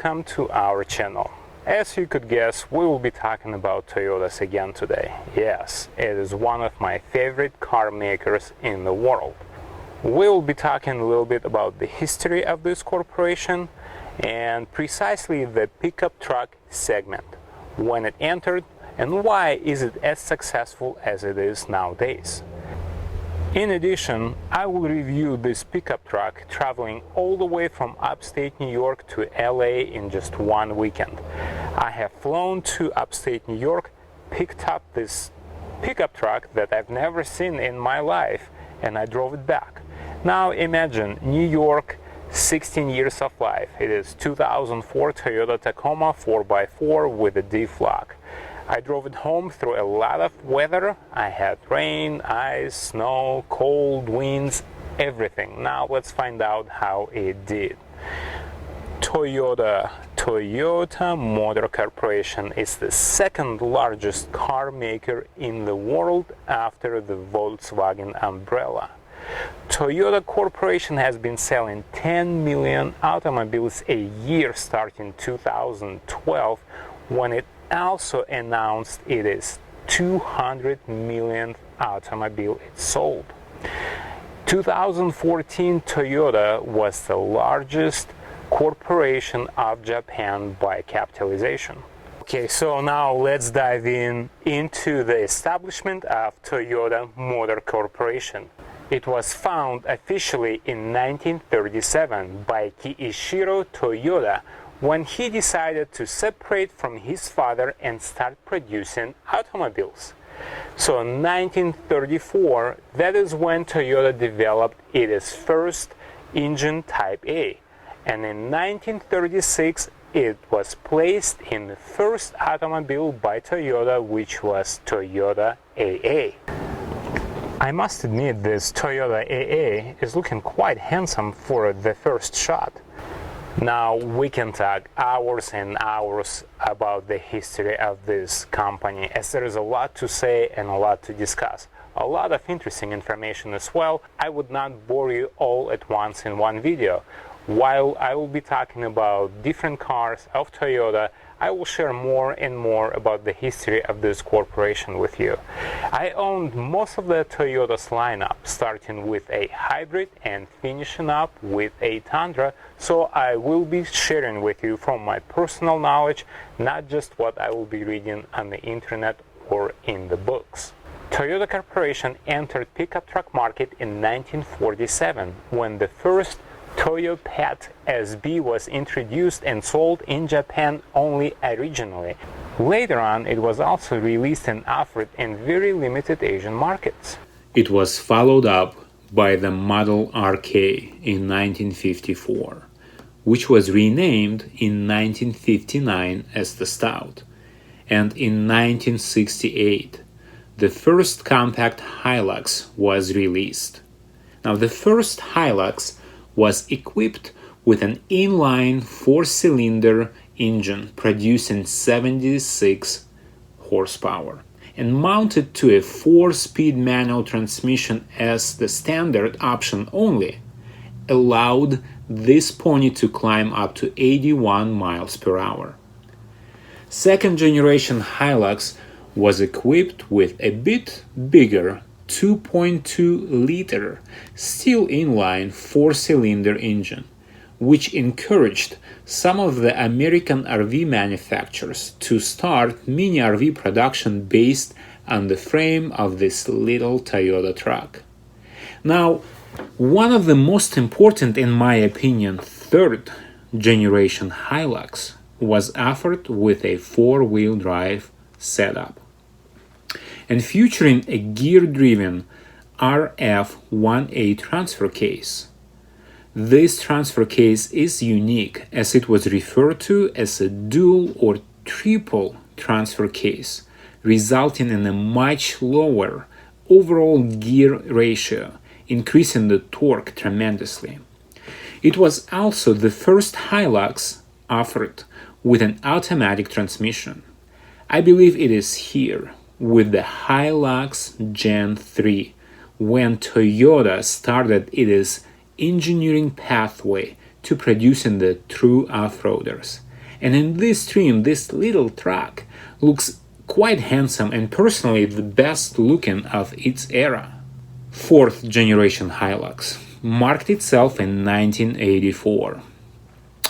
welcome to our channel. As you could guess, we will be talking about Toyotas again today. Yes, it is one of my favorite car makers in the world. We will be talking a little bit about the history of this corporation and precisely the pickup truck segment, when it entered and why is it as successful as it is nowadays. In addition, I will review this pickup truck traveling all the way from upstate New York to LA in just one weekend. I have flown to upstate New York, picked up this pickup truck that I've never seen in my life, and I drove it back. Now imagine New York, 16 years of life. It is 2004 Toyota Tacoma 4x4 with a D-Flock. I drove it home through a lot of weather. I had rain, ice, snow, cold, winds, everything. Now let's find out how it did. Toyota Motor Corporation is the second largest car maker in the world after the Volkswagen umbrella. Toyota Corporation has been selling 10 million automobiles a year starting 2012, when it also announced it is 200 millionth automobile it sold. 2014 Toyota was the largest corporation of Japan by capitalization. Okay, so now let's dive into the establishment of Toyota Motor Corporation. It was founded officially in 1937 by Kiichiro Toyota, when he decided to separate from his father and start producing automobiles. So in 1934, that is when Toyota developed its first engine Type A. And in 1936, it was placed in the first automobile by Toyota, which was Toyota AA. I must admit, this Toyota AA is looking quite handsome for the first shot. Now we can talk hours and hours about the history of this company, as there is a lot to say and a lot to discuss. A lot of interesting information as well. I would not bore you all at once in one video. While I will be talking about different cars of Toyota, I will share more and more about the history of this corporation with you. I owned most of the Toyota's lineup, starting with a hybrid and finishing up with a Tundra, so I will be sharing with you from my personal knowledge, not just what I will be reading on the internet or in the books. Toyota Corporation entered pickup truck market in 1947, when the first Toyota SB was introduced and sold in Japan only originally. Later on, it was also released and offered in very limited Asian markets. It was followed up by the Model RK in 1954, which was renamed in 1959 as the Stout. And in 1968, the first compact Hilux was released. Now, the first Hilux was equipped with an inline 4-cylinder engine producing 76 horsepower and mounted to a 4-speed manual transmission as the standard option only, allowed this pony to climb up to 81 miles per hour. Second generation Hilux was equipped with a bit bigger 2.2-liter still inline 4-cylinder engine, which encouraged some of the American RV manufacturers to start mini RV production based on the frame of this little Toyota truck. Now, one of the most important, in my opinion, third generation Hilux was offered with a 4-wheel drive setup and featuring a gear-driven RF-1A transfer case. This transfer case is unique, as it was referred to as a dual or triple transfer case, resulting in a much lower overall gear ratio, increasing the torque tremendously. It was also the first Hilux offered with an automatic transmission. I believe it is here, with the Hilux Gen 3, when Toyota started its engineering pathway to producing the true off-roaders. And in this trim, this little truck looks quite handsome and personally the best looking of its era. Fourth generation Hilux marked itself in 1984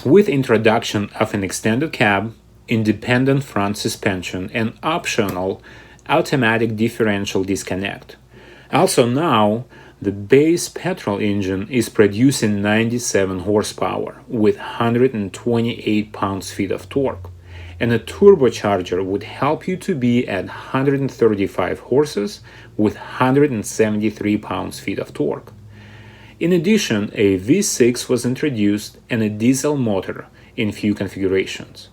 with introduction of an extended cab, independent front suspension, and optional automatic differential disconnect. Also now, the base petrol engine is producing 97 horsepower with 128 pounds-feet of torque, and a turbocharger would help you to be at 135 horses with 173 pounds-feet of torque. In addition, a V6 was introduced and a diesel motor in few configurations.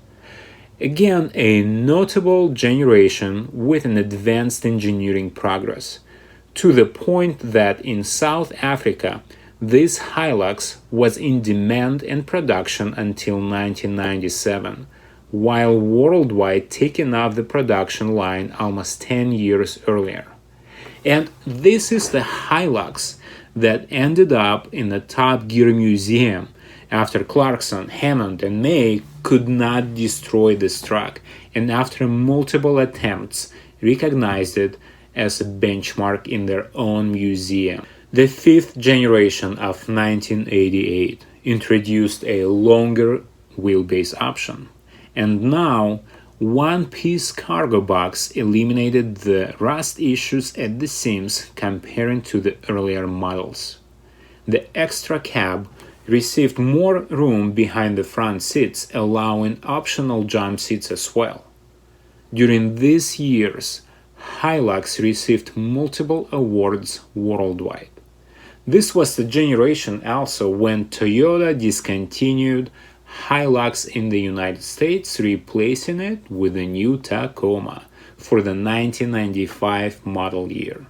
Again, a notable generation with an advanced engineering progress, to the point that in South Africa, this Hilux was in demand and production until 1997, while worldwide taking off the production line almost 10 years earlier. And this is the Hilux that ended up in the Top Gear Museum after Clarkson, Hammond, and May could not destroy this truck, and after multiple attempts recognized it as a benchmark in their own museum. The fifth generation of 1988 introduced a longer wheelbase option, and now one-piece cargo box eliminated the rust issues at the seams comparing to the earlier models. The extra cab received more room behind the front seats, allowing optional jump seats as well. During these years, Hilux received multiple awards worldwide. This was the generation also when Toyota discontinued Hilux in the United States, replacing it with a new Tacoma for the 1995 model year.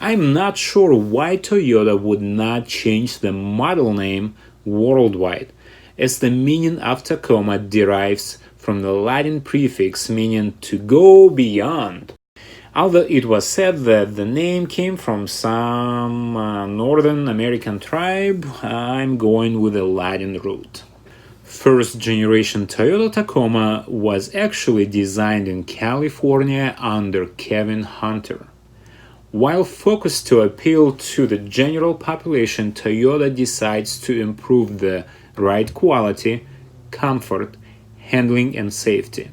I'm not sure why Toyota would not change the model name worldwide, as the meaning of Tacoma derives from the Latin prefix meaning to go beyond. Although it was said that the name came from some Northern American tribe, I'm going with the Latin root. First generation Toyota Tacoma was actually designed in California under Kevin Hunter. While focused to appeal to the general population, Toyota decides to improve the ride quality, comfort, handling, and safety.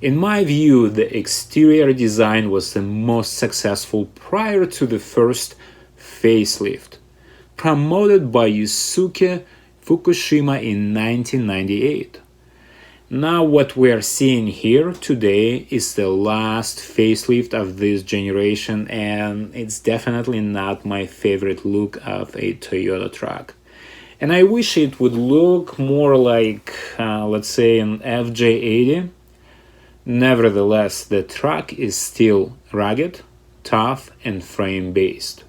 In my view, the exterior design was the most successful prior to the first facelift, promoted by Yusuke Fukushima in 1998. Now what we are seeing here today is the last facelift of this generation, and it's definitely not my favorite look of a Toyota truck. And I wish it would look more like, let's say, an FJ80. Nevertheless, the truck is still rugged, tough, and frame-based.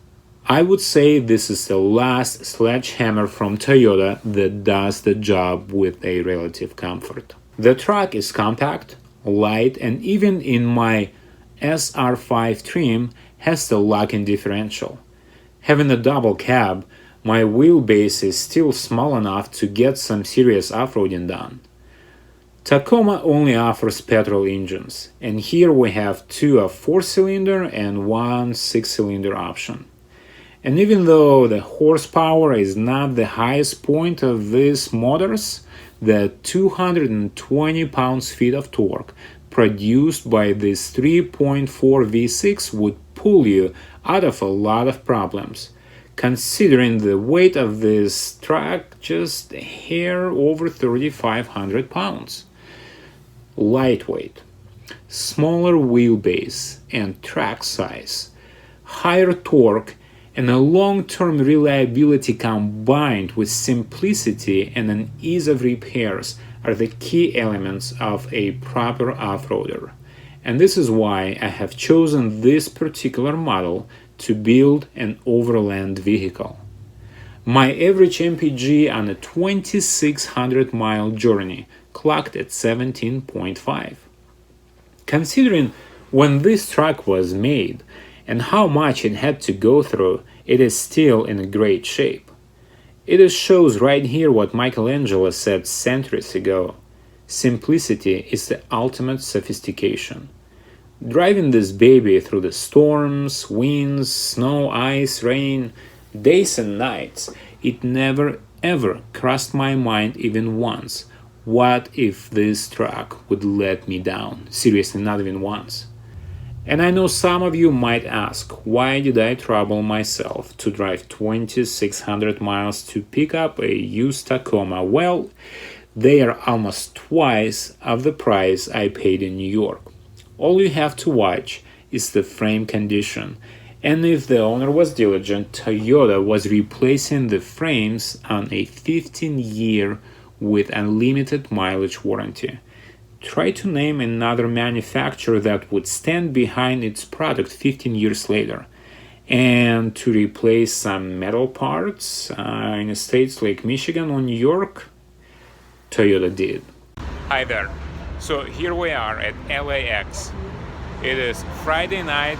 I would say this is the last sledgehammer from Toyota that does the job with a relative comfort. The truck is compact, light, and even in my SR5 trim has the locking differential. Having a double cab, my wheelbase is still small enough to get some serious off-roading done. Tacoma only offers petrol engines, and here we have two of 4-cylinder and one 6-cylinder option. And even though the horsepower is not the highest point of these motors, the 220 pounds-feet of torque produced by this 3.4 V6 would pull you out of a lot of problems, considering the weight of this truck just a hair over 3,500 pounds. Lightweight, smaller wheelbase and track size, higher torque, and a long-term reliability combined with simplicity and an ease of repairs are the key elements of a proper off-roader. And this is why I have chosen this particular model to build an overland vehicle. My average MPG on a 2,600-mile journey clocked at 17.5. Considering when this truck was made and how much it had to go through, it is still in a great shape. It shows right here what Michelangelo said centuries ago: Simplicity is the ultimate sophistication. Driving this baby through the storms, winds, snow, ice, rain, days and nights, it never ever crossed my mind even once. What if this truck would let me down? Seriously, not even once. And I know some of you might ask, why did I trouble myself to drive 2,600 miles to pick up a used Tacoma? Well, they are almost twice of the price I paid in New York. All you have to watch is the frame condition. And if the owner was diligent, Toyota was replacing the frames on a 15-year with unlimited mileage warranty. Try to name another manufacturer that would stand behind its product 15 years later. And to replace some metal parts in states like Michigan or New York, Toyota did. Hi there. So here we are at LAX. It is Friday night,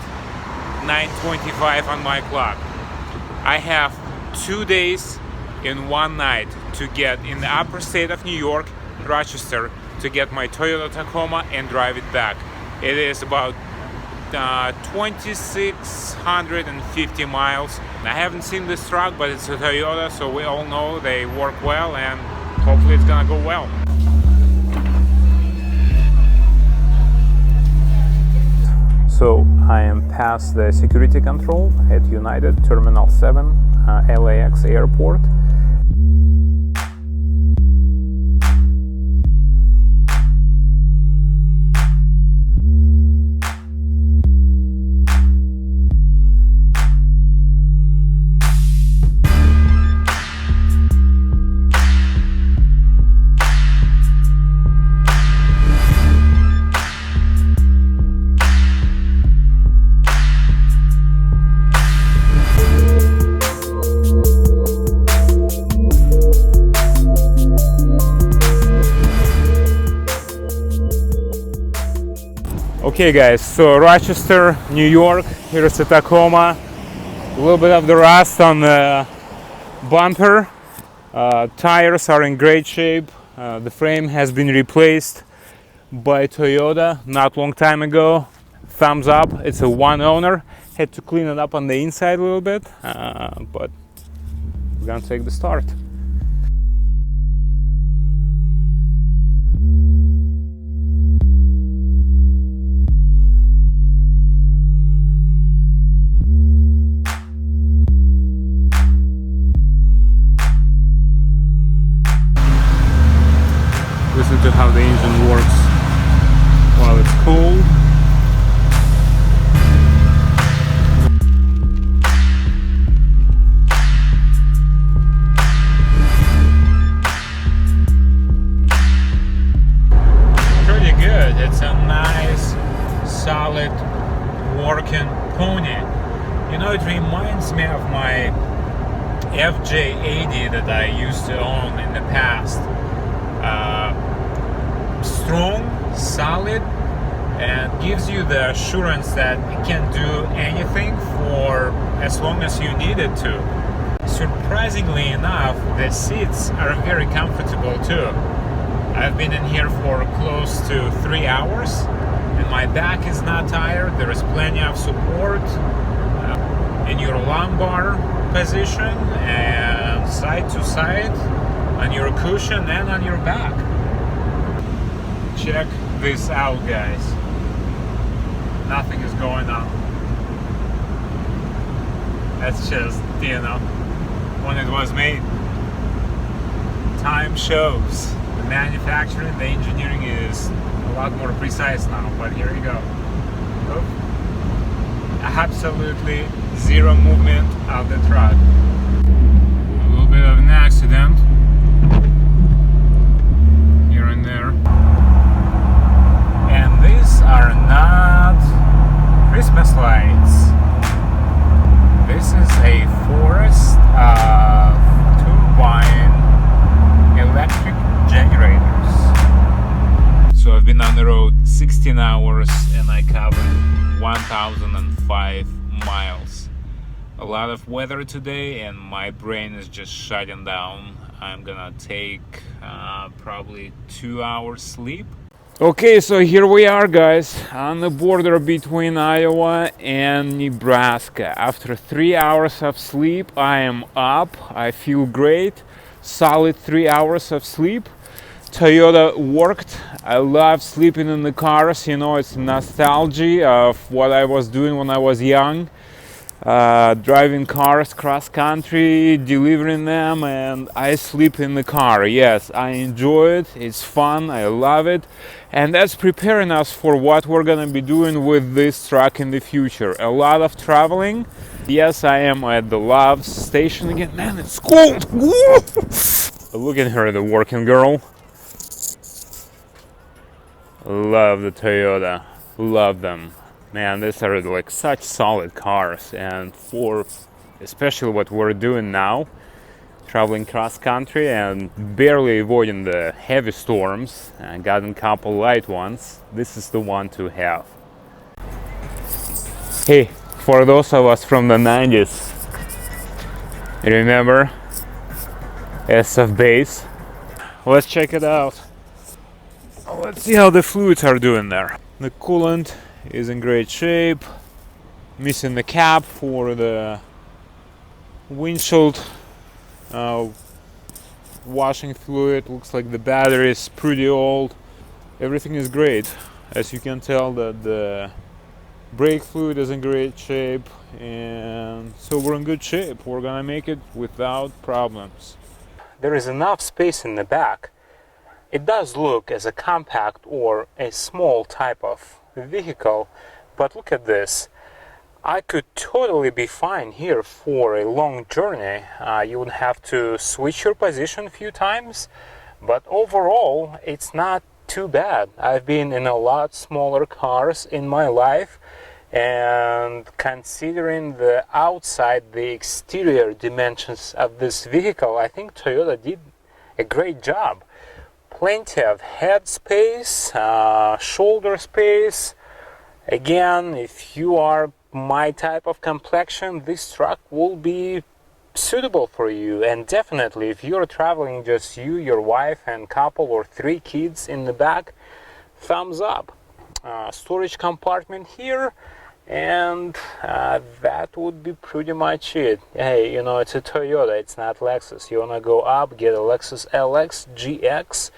9:25 on my clock. I have 2 days in one night to get in the upper state of New York, Rochester, to get my Toyota Tacoma and drive it back. It is about 2,650 miles. I haven't seen this truck, but it's a Toyota, so we all know they work well, and hopefully it's gonna go well. So I am past the security control at United Terminal 7, LAX airport. Okay guys, so Rochester, New York, here's the Tacoma. A little bit of the rust on the bumper. Tires are in great shape. The frame has been replaced by Toyota not long time ago. Thumbs up, it's a one owner. Had to clean it up on the inside a little bit, but we're gonna take the start. Listen to how the engine works while it's cold. Pretty good. It's a nice, solid, working pony. You know, it reminds me of my FJ80 that I used to own in the past. Strong, solid, and gives you the assurance that it can do anything for as long as you need it to. Surprisingly enough, the seats are very comfortable too. I've been in here for close to 3 hours and my back is not tired. There is plenty of support in your lumbar position and side to side, on your cushion and on your back. Check this out, guys. Nothing is going on. That's just, you know, when it was made. Time shows. The manufacturing, the engineering is a lot more precise now, but here you go. Oop. Absolutely zero movement of the truck. A little bit of an accident here and there. And these are not Christmas lights. This is a forest of turbine electric generators. So I've been on the road 16 hours and I covered 1,005 miles. A lot of weather today and my brain is just shutting down. I'm gonna take probably 2 hours sleep. Okay, so here we are, guys, on the border between Iowa and Nebraska. After 3 hours of sleep, I am up. I feel great. Solid 3 hours of sleep. Toyota worked. I love sleeping in the cars. You know, it's nostalgia of what I was doing when I was young. Driving cars cross country, delivering them, and I sleep in the car. Yes, I enjoy it. It's fun. I love it. And that's preparing us for what we're gonna be doing with this truck in the future. A lot of traveling. Yes, I am at the Love's station again. Man, it's cold. Look at her, the working girl. Love the Toyota. Love them. Man, these are like such solid cars, and for especially what we're doing now, traveling cross country and barely avoiding the heavy storms and gotten a couple light ones, this is the one to have. Hey, for those of us from the 90s, remember SF base? Let's check it out. Let's see how the fluids are doing there. The coolant is in great shape. Missing the cap for the windshield washing fluid. Looks like the battery is pretty old. Everything is great. As you can tell, that the brake fluid is in great shape, and so we're in good shape. We're gonna make it without problems. There is enough space in the back. It does look as a compact or a small type of vehicle, but look at this. I could totally be fine here for a long journey. You would have to switch your position a few times, but overall it's not too bad. I've been in a lot smaller cars in my life, and considering the outside, the exterior dimensions of this vehicle, I think Toyota did a great job. Plenty of head space, shoulder space. Again, if you are my type of complexion, this truck will be suitable for you. And definitely, if you're traveling just you, your wife, and couple or 3 kids in the back, thumbs up. Storage compartment here, and that would be pretty much it. Hey, you know, it's a Toyota, it's not Lexus. You wanna go up, get a Lexus LX GX,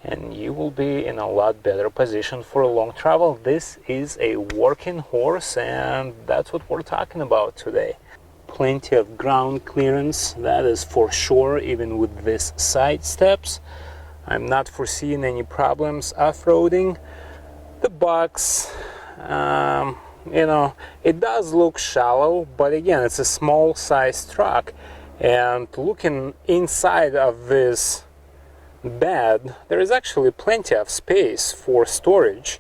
and you will be in a lot better position for a long travel. This is a working horse, and that's what we're talking about today. Plenty of ground clearance, that is for sure, even with these side steps. I'm not foreseeing any problems off-roading. The box, you know, it does look shallow, but again, it's a small size truck, and looking inside of this bed, there is actually plenty of space for storage.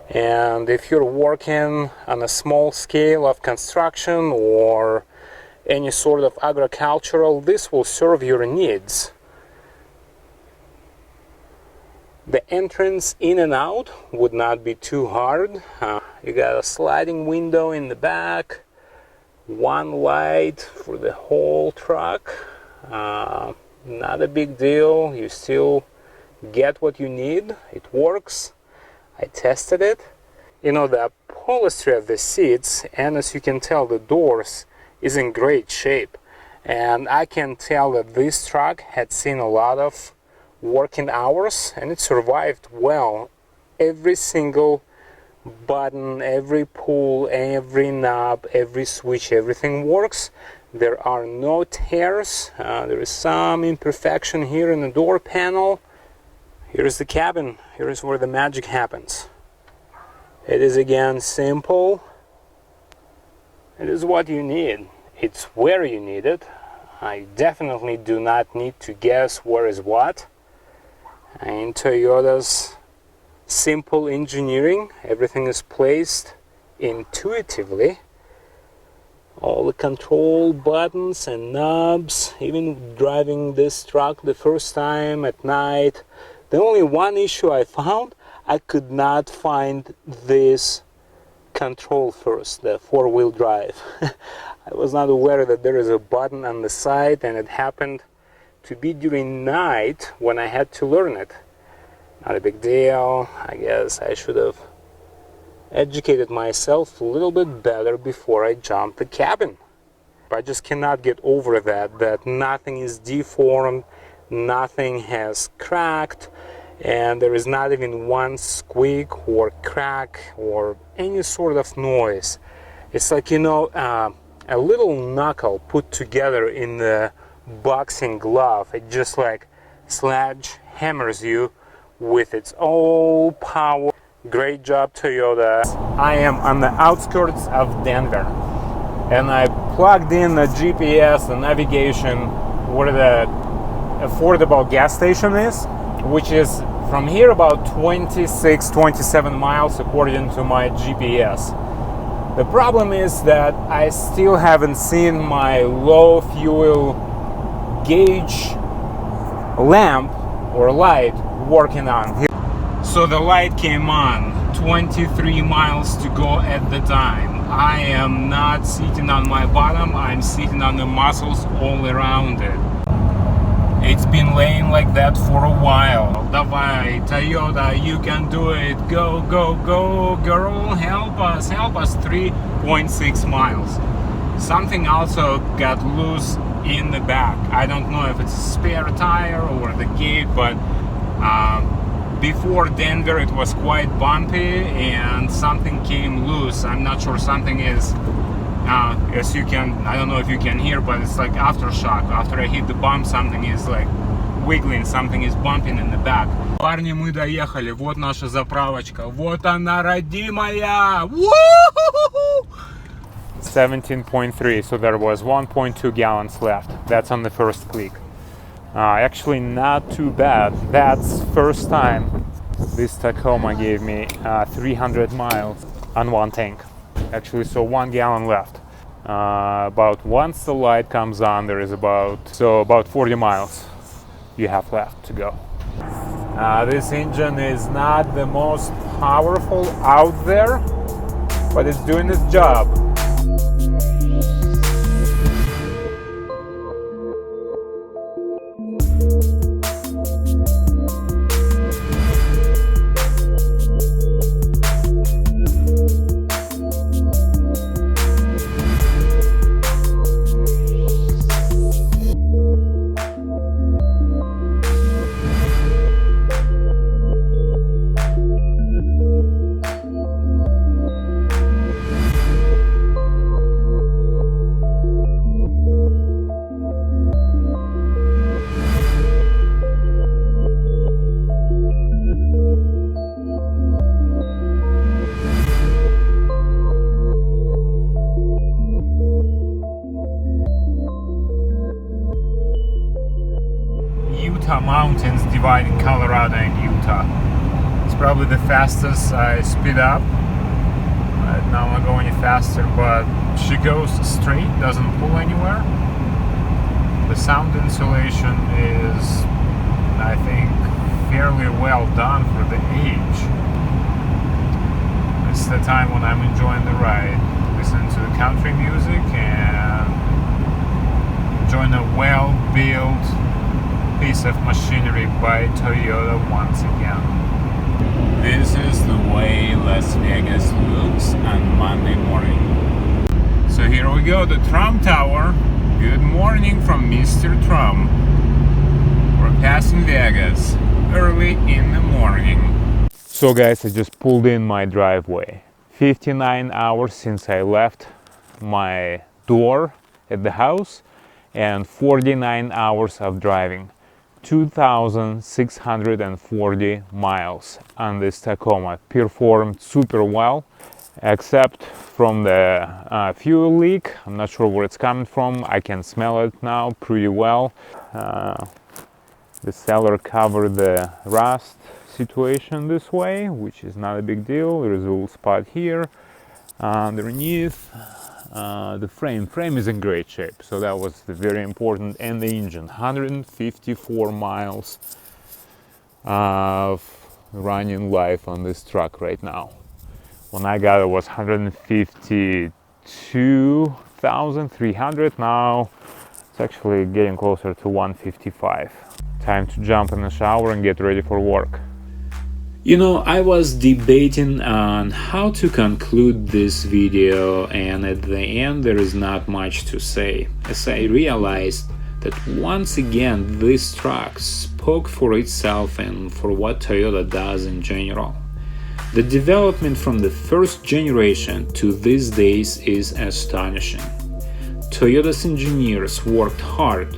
And if you're working on a small scale of construction or any sort of agricultural, this will serve your needs. The entrance in and out would not be too hard. You got a sliding window in the back, one light for the whole truck. Not a big deal. You still get what you need. It works. I tested it. You know, the upholstery of the seats, and as you can tell, the doors is in great shape. And I can tell that this truck had seen a lot of working hours, and it survived well. Every single button, every pull, every knob, every switch, everything works. There are no tears. There is some imperfection here in the door panel. Here's the cabin. Here is where the magic happens. It is again simple. It is what you need. It's where you need it. I definitely do not need to guess where is what. In Toyota's simple engineering, everything is placed intuitively. All the control buttons and knobs, even driving this truck the first time at night. The only one issue I found, I could not find this control first, the 4-wheel drive. I was not aware that there is a button on the side, and it happened to be during night when I had to learn it. Not a big deal. I guess I should have educated myself a little bit better before I jumped the cabin. I just cannot get over that nothing is deformed, nothing has cracked, and there is not even one squeak or crack or any sort of noise. It's like, you know, a little knuckle put together in the boxing glove. It just like hammers you with its all power. Great job, Toyota. I am on the outskirts of Denver, and I plugged in the GPS, the navigation, where the affordable gas station is, which is from here about 27 miles according to my GPS. The problem is that I still haven't seen my low fuel gauge lamp or light working on. So the light came on, 23 miles to go at the time. I am not sitting on my bottom, I'm sitting on the muscles all around it. It's been laying like that for a while. Давай, Toyota, you can do it. Go, go, go, girl, help us. 3.6 miles. Something also got loose in the back. I don't know if it's a spare tire or the gate, but before Denver it was quite bumpy and something came loose. I'm not sure, something is, as you can, I don't know if you can hear, but it's like aftershock. After I hit the bump, something is like wiggling, something is bumping in the back. Парни, мы доехали, вот наша заправочка, вот она, родимая! 17.3, so there was 1.2 gallons left. That's on the first click. Actually not too bad. That's first time this Tacoma gave me 300 miles on one tank. Actually, so 1 gallon left. About once the light comes on, there is about 40 miles you have left to go. This engine is not the most powerful out there, but it's doing its job. Mountains dividing Colorado and Utah. It's probably the fastest I speed up. Right now I'm not going any faster, but she goes straight, doesn't pull anywhere. The sound insulation is, I think, fairly well done for the age. It's the time when I'm enjoying the ride, listening to the country music and enjoying a well-built piece of machinery by Toyota once again. This is the way Las Vegas looks on Monday morning. So here we go, the Trump Tower. Good morning from Mr. Trump. We're passing Vegas early in the morning. So guys, I just pulled in my driveway. 59 hours since I left my door at the house and 49 hours of driving. 2,640 miles on this Tacoma. Performed super well, except from the fuel leak. I'm not sure where it's coming from. I can smell it now pretty well. The seller covered the rust situation this way, which is not a big deal. There is a little spot here underneath. The frame is in great shape, so that was very important. And the engine, 154 miles of running life on this truck right now. When I got it was 152,300. Now It's actually getting closer to 1:55. Time to jump in the shower and get ready for work. You know, I was debating on how to conclude this video, and at the end there is not much to say, as I realized that once again this truck spoke for itself and for what Toyota does in general. The development from the first generation to these days is astonishing. Toyota's engineers worked hard,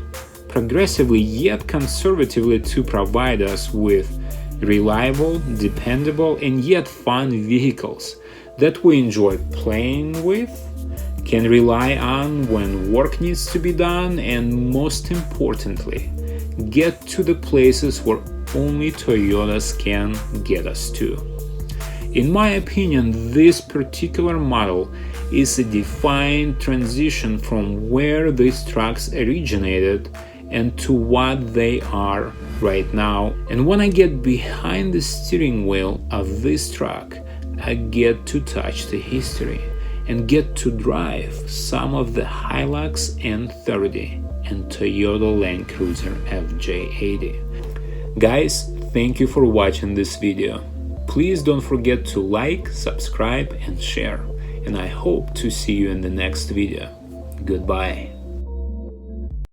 progressively yet conservatively, to provide us with reliable, dependable, and yet fun vehicles that we enjoy playing with, can rely on when work needs to be done, and most importantly, get to the places where only Toyotas can get us to. In my opinion, this particular model is a defined transition from where these trucks originated and to what they are right now. And when I get behind the steering wheel of this truck, I get to touch the history and get to drive some of the Hilux N30 and Toyota Land Cruiser FJ80. Guys, thank you for watching this video. Please don't forget to like, subscribe and share, and I hope to see you in the next video. Goodbye.